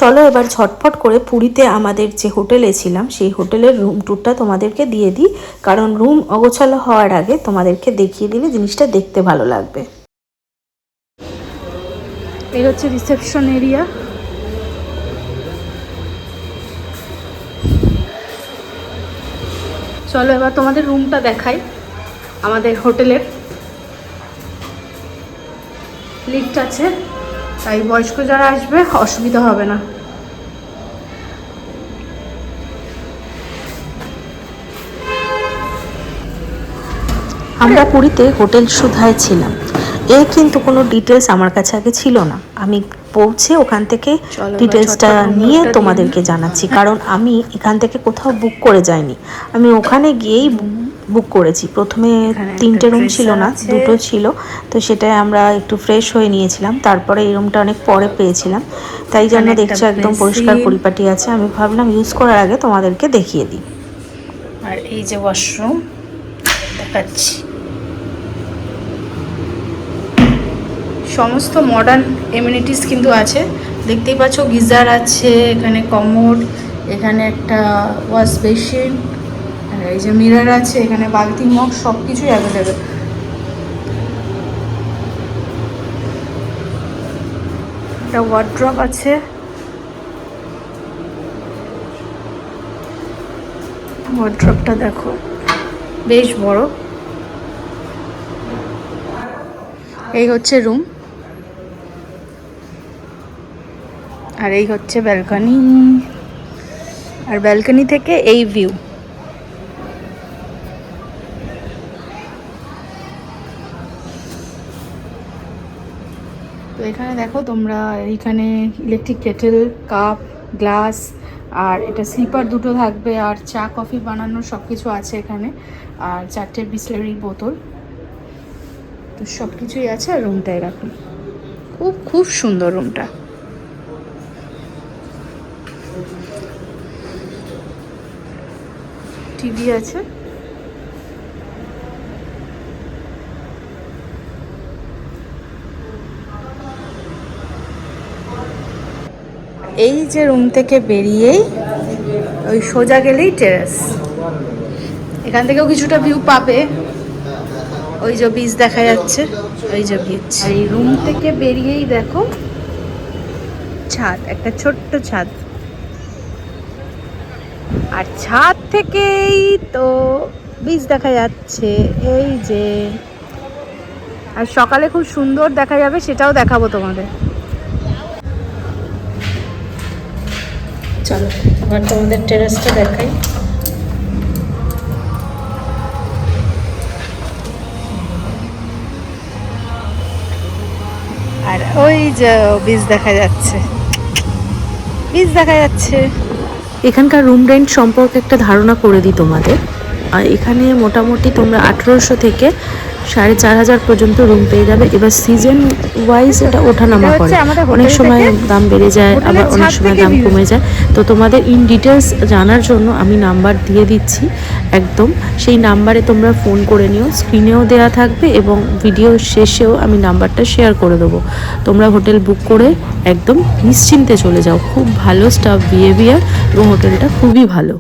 চলো এবার ঝটফট করে পুরীতে আমাদের যে হোটেলে ছিলাম সেই হোটেলের রুম ট্যুরটা তোমাদেরকে দিয়ে দিই, কারণ রুম অগোছালো হওয়ার আগে তোমাদেরকে দেখিয়ে দিলে জিনিসটা দেখতে ভালো লাগবে। এই হচ্ছে রিসেপশন এরিয়া। চলো এবার তোমাদের রুমটা দেখাই আমাদের হোটেলের। লিফট আছে, তাই বয়স্ক যারা আসবে অসুবিধা হবে না। আমরা পুরীতে হোটেল সুধায় ছিলাম, এর কিন্তু কোনো ডিটেলস আমার কাছে আগে ছিল না। আমি পৌঁছে ওখান থেকে ডিটেলসটা নিয়ে তোমাদেরকে জানাচ্ছি, কারণ আমি এখান থেকে কোথাও বুক করে যাইনি, আমি ওখানে গিয়েই বুক করেছি। প্রথমে 3টে রুম ছিল না, 2টো ছিল, তো সেটাই আমরা একটু ফ্রেশ হয়ে নিয়েছিলাম। তারপরে এই রুমটা অনেক পরে পেয়েছিলাম, তাই জন্য দেখছো একদম পরিষ্কার পরিপাটি আছে। আমি ভাবলাম ইউজ করার আগে তোমাদেরকে দেখিয়ে দিই। আর এই যে ওয়াশরুম দেখাচ্ছি, সমস্ত মডার্ন এমিনিটিস কিন্তু আছে, দেখতেই পাচ্ছ। গিজার আছে, এখানে কমোড, এখানে একটা ওয়াশ বেসিন, আর এই যে মিরর আছে, এখানে বালতি মগ সব কিছুই অ্যাভেলেবেল। একটা ওয়ার্ড্রপ আছে, ওয়ার্ড্রপটা দেখো বেশ বড়। এই হচ্ছে রুম, আর এই হচ্ছে ব্যালকনি, আর ব্যালকনি থেকে এই ভিউ। তো এখানে দেখো তোমরা, এইখানে ইলেকট্রিক কেটেল, কাপ, গ্লাস, আর এটা স্লিপার দুটো থাকবে, আর চা কফি বানানোর সব কিছু আছে এখানে, আর 4টে বিসলারির বোতল, তো সব কিছুই আছে। আর রুমটা এরকম খুব খুব সুন্দর রুমটা। টিভি আছে, এই যে রুম থেকে বেরিয়েই ওই সোজা গেলেই টেরেস, এখান থেকেও কিছুটা ভিউ পাবে। ওই যে বিচ দেখা যাচ্ছে, ওই যে বিচ। এই রুম থেকে বেরিয়েই দেখো ছাদ, একটা ছোট্ট ছাদ, আর ছাদ থেকেই তো বিচ দেখা যাচ্ছে, এই যে। আর সকালে খুব সুন্দর দেখা যাবে, সেটাও দেখাবো তোমাদের। চলো এবার তোমাদের টেরেসটা দেখাই। আর ওই যে বিচ দেখা যাচ্ছে, বিচ দেখা যাচ্ছে। এখানকার রুম রেন্ট সম্পর্কে একটা ধারণা করে দিই তোমাদের। এখানে মোটামুটি তোমরা 1800 থেকে 4500 পর্যন্ত রুম পেয়ে যাবে। এবার সিজন ওয়াইজ এটা ওঠানামা করে, অনেক সময় দাম বেড়ে যায়, আবার অনেক সময় দাম কমে যায়। তো তোমাদের ইন ডিটেলস জানার জন্য আমি নাম্বার দিয়ে দিচ্ছি একদম, সেই নাম্বারে তোমরা ফোন করে নিও, স্ক্রিনেও দেওয়া থাকবে এবং ভিডিও শেষেও আমি নাম্বারটা শেয়ার করে দেবো। তোমরা হোটেল বুক করে একদম নিশ্চিন্তে চলে যাও, খুব ভালো স্টাফ বিহেভিয়ার এবং হোটেলটা খুবই ভালো।